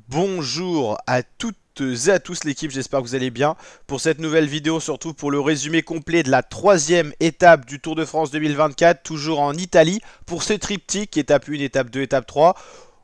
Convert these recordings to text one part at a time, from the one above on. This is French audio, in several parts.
Bonjour à toutes et à tous l'équipe, j'espère que vous allez bien. Pour cette nouvelle vidéo, surtout pour le résumé complet de la 3e étape du Tour de France 2024, toujours en Italie, pour ce triptyque, étape 1, étape 2, étape 3.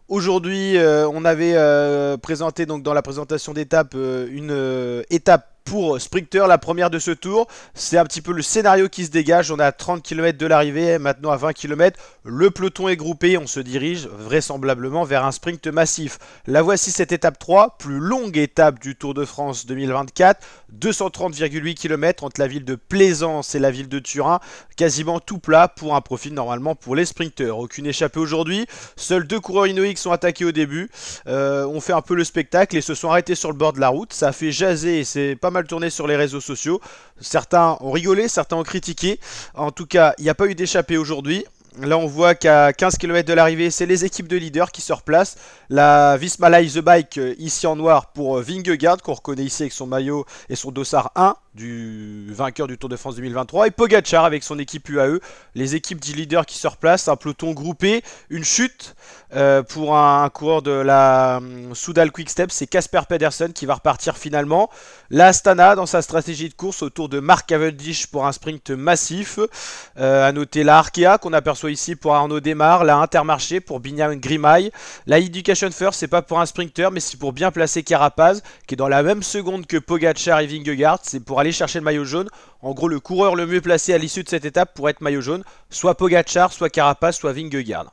Aujourd'hui, on avait présenté donc dans la présentation d'étape une étape pour sprinter, la première de ce tour. C'est un petit peu le scénario qui se dégage. On est à 30 km de l'arrivée, maintenant à 20 km. Le peloton est groupé, on se dirige vraisemblablement vers un sprint massif. La voici cette étape 3, plus longue étape du Tour de France 2024. 230,8 km entre la ville de Plaisance et la ville de Turin. Quasiment tout plat pour un profil normalement pour les sprinteurs. Aucune échappée aujourd'hui. Seuls 2 coureurs Ineos sont attaqués au début. On fait un peu le spectacle et se sont arrêtés sur le bord de la route. Ça a fait jaser et c'est pas mal tourné sur les réseaux sociaux. Certains ont rigolé, certains ont critiqué. En tout cas, il n'y a pas eu d'échappée aujourd'hui. Là, on voit qu'à 15 km de l'arrivée, c'est les équipes de leaders qui se replacent. La Visma Live The Bike, ici en noir, pour Vingegaard, qu'on reconnaît ici avec son maillot et son dossard 1 du vainqueur du Tour de France 2023. Et Pogacar avec son équipe UAE. Les équipes de leaders qui se replacent, un peloton groupé. Une chute pour un coureur de la Soudal Quick-Step, c'est Casper Pedersen qui va repartir finalement. La Astana dans sa stratégie de course autour de Mark Cavendish pour un sprint massif. À noter la Arkea qu'on aperçoit ici pour Arnaud Démare, la Intermarché pour Binyam Grimaille, la Education First c'est pas pour un sprinter mais c'est pour bien placer Carapaz qui est dans la même seconde que Pogacar et Vingegaard, c'est pour aller chercher le maillot jaune. En gros le coureur le mieux placé à l'issue de cette étape pour être maillot jaune, soit Pogacar, soit Carapaz, soit Vingegaard.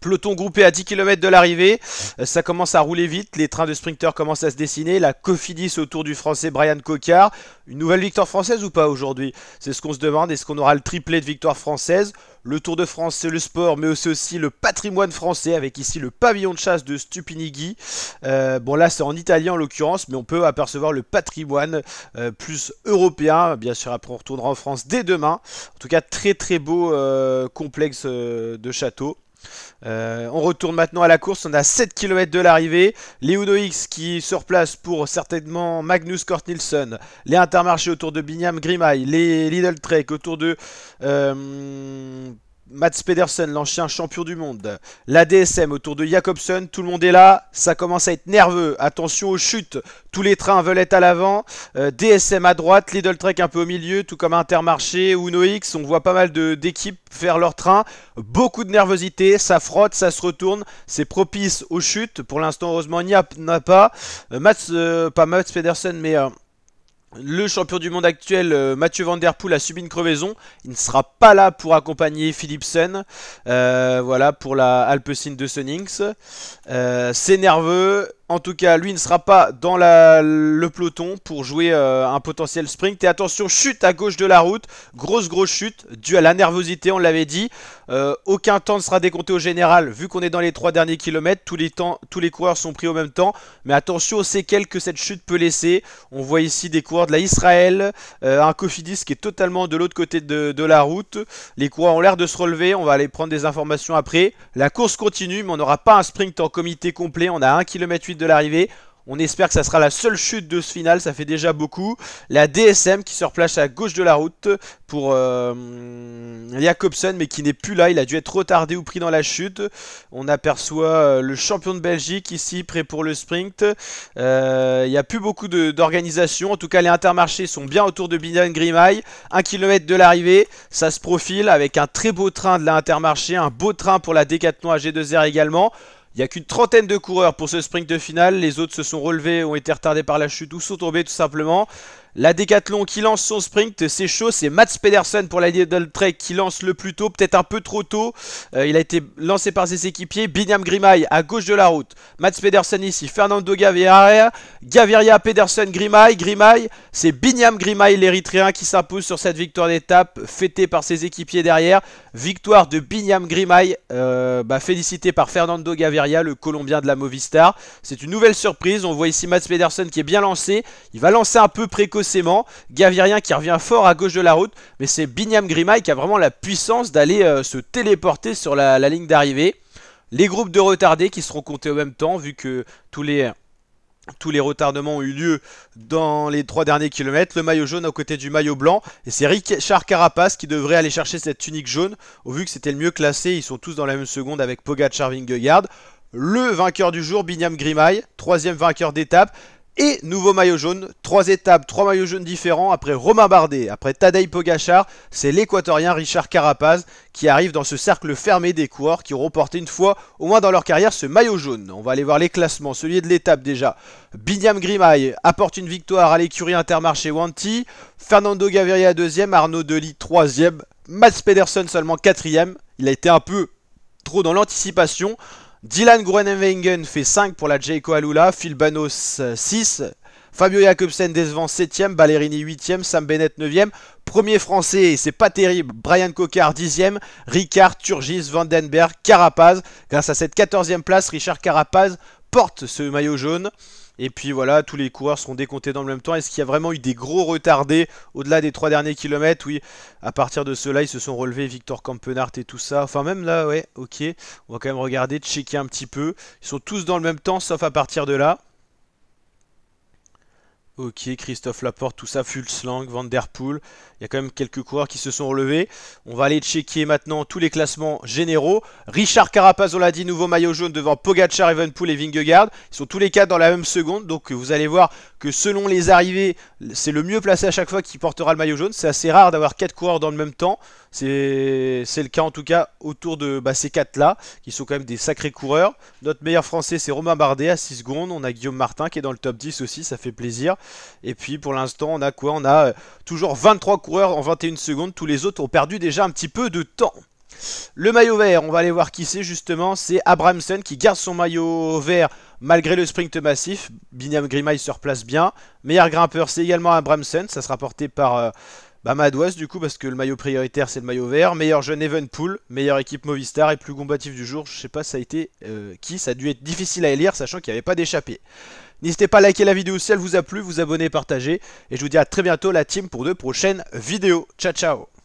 Peloton groupé à 10 km de l'arrivée, ça commence à rouler vite, les trains de sprinters commencent à se dessiner, la Cofidis autour du français Brian Cocard. Une nouvelle victoire française ou pas aujourd'hui? C'est ce qu'on se demande, est-ce qu'on aura le triplé de victoire française? Le Tour de France c'est le sport mais c'est aussi le patrimoine français avec ici le pavillon de chasse de Stupinigi. Bon là c'est en italien en l'occurrence mais on peut apercevoir le patrimoine plus européen. Bien sûr après on retournera en France dès demain. En tout cas très très beau complexe de château. On retourne maintenant à la course, on a 7 km de l'arrivée, les Uno-X qui se replacent pour certainement Magnus Cort Nielsen, les Intermarchés autour de Binyam Grimaille, les Lidl Trek autour de Mats Pedersen, l'ancien champion du monde, la DSM autour de Jakobsen, tout le monde est là, ça commence à être nerveux, attention aux chutes, tous les trains veulent être à l'avant, DSM à droite, Lidl Trek un peu au milieu, tout comme Intermarché, Uno-X, on voit pas mal d'équipes faire leur train, beaucoup de nervosité, ça frotte, ça se retourne, c'est propice aux chutes, pour l'instant heureusement il n'y en a pas, pas Mats Pedersen mais... le champion du monde actuel, Mathieu Van Der Poel, a subi une crevaison. Il ne sera pas là pour accompagner Philipsen. Voilà, pour la Alpecin de Sunnings. C'est nerveux. En tout cas, lui ne sera pas dans le peloton pour jouer un potentiel sprint. Et attention, chute à gauche de la route. Grosse chute, due à la nervosité, on l'avait dit. Aucun temps ne sera décompté au général, vu qu'on est dans les 3 derniers kilomètres. Tous les coureurs sont pris au même temps. Mais attention aux séquelles que cette chute peut laisser. On voit ici des coureurs de la Israël, un Cofidis qui est totalement de l'autre côté de la route. Les coureurs ont l'air de se relever. On va aller prendre des informations après. La course continue, mais on n'aura pas un sprint en comité complet. On a 1,8 km de l'arrivée. On espère que ça sera la seule chute de ce final, ça fait déjà beaucoup. La DSM qui se replace à gauche de la route pour Jakobsen, mais qui n'est plus là. Il a dû être retardé ou pris dans la chute. On aperçoit le champion de Belgique ici, prêt pour le sprint. Il n'y a plus beaucoup d'organisation. En tout cas, les Intermarchés sont bien autour de Binyam Grimaille. 1 km de l'arrivée, ça se profile avec un très beau train de la Intermarché. Un beau train pour la Decathlon AG2R également. Il n'y a qu'une trentaine de coureurs pour ce sprint de finale. Les autres se sont relevés, ont été retardés par la chute ou sont tombés tout simplement. La Decathlon qui lance son sprint, c'est chaud, c'est Mats Pedersen pour la Lidl Trek qui lance le plus tôt, peut-être un peu trop tôt. Il a été lancé par ses équipiers. Binyam Grimaille à gauche de la route. Mats Pedersen ici, Fernando Gaviria, Pedersen, Grimaille. C'est Binyam Grimaille l'Érythréen qui s'impose sur cette victoire d'étape, fêtée par ses équipiers derrière. Victoire de Binyam Grimaille, félicité par Fernando Gaviria, le Colombien de la Movistar. C'est une nouvelle surprise, on voit ici Mats Pedersen qui est bien lancé. Il va lancer un peu précocement. Gavirien qui revient fort à gauche de la route, mais c'est Binyam Grimaille qui a vraiment la puissance d'aller se téléporter sur la ligne d'arrivée. Les groupes de retardés qui seront comptés au même temps, vu que tous les Tous les retardements ont eu lieu dans les 3 derniers kilomètres. Le maillot jaune aux côtés du maillot blanc. Et c'est Richard Carapace qui devrait aller chercher cette tunique jaune. Au vu que c'était le mieux classé, ils sont tous dans la même seconde avec Pogacar, Vingegaard. Le vainqueur du jour, Binyam Girmay, troisième vainqueur d'étape. Et nouveau maillot jaune, 3 étapes, 3 maillots jaunes différents. Après Romain Bardet, après Tadej Pogacar, c'est l'équatorien Richard Carapace qui arrive dans ce cercle fermé des coureurs qui auront porté une fois, au moins dans leur carrière, ce maillot jaune. On va aller voir les classements, celui de l'étape déjà. Binyam Girmay apporte une victoire à l'écurie Intermarché Wanty. Fernando Gaviria 2e, Arnaud Delis 3e, Mats Pedersen seulement 4e. Il a été un peu trop dans l'anticipation. Dylan Groenewegen fait 5 pour la Jayco Alula, Phil Banos 6, Fabio Jakobsen décevant 7ème, Ballerini 8ème, Sam Bennett 9ème, premier français, et c'est pas terrible, Brian Cocard 10ème, Ricard, Turgis, Vandenberg, Carapaz. Grâce à cette 14ème place, Richard Carapaz porte ce maillot jaune. Et puis voilà, tous les coureurs seront décomptés dans le même temps. Est-ce qu'il y a vraiment eu des gros retardés au-delà des 3 derniers kilomètres? Oui, à partir de ceux-là, ils se sont relevés, Victor Campenart et tout ça. Enfin même là, ouais, ok. On va quand même regarder, checker un petit peu. Ils sont tous dans le même temps, sauf à partir de là. Ok, Christophe Laporte, tout ça, Fulslang, Van Der Poel. Il y a quand même quelques coureurs qui se sont relevés. On va aller checker maintenant tous les classements généraux. Richard Carapace, on l'a dit, nouveau maillot jaune devant Pogacar, Evenepoel et Vingegaard. Ils sont tous les 4 dans la même seconde. Donc vous allez voir que selon les arrivées, c'est le mieux placé à chaque fois qui portera le maillot jaune. C'est assez rare d'avoir 4 coureurs dans le même temps. C'est le cas en tout cas autour de ces 4 là, qui sont quand même des sacrés coureurs. Notre meilleur français, c'est Romain Bardet à 6 secondes. On a Guillaume Martin qui est dans le top 10 aussi, ça fait plaisir. Et puis pour l'instant, on a quoi? On a toujours 23 coureurs en 21 secondes. Tous les autres ont perdu déjà un petit peu de temps. Le maillot vert, on va aller voir qui c'est justement. C'est Abramson qui garde son maillot vert malgré le sprint massif. Binyam Girmay se replace bien. Meilleur grimpeur, c'est également Abramson. Ça sera porté par Madouas du coup, parce que le maillot prioritaire c'est le maillot vert. Meilleur jeune Evenepoel, meilleure équipe Movistar et plus combatif du jour. Je sais pas, ça a été qui? Ça a dû être difficile à élire, sachant qu'il n'y avait pas d'échappée. N'hésitez pas à liker la vidéo si elle vous a plu, vous abonner, partager. Et je vous dis à très bientôt la team pour de prochaines vidéos. Ciao ciao.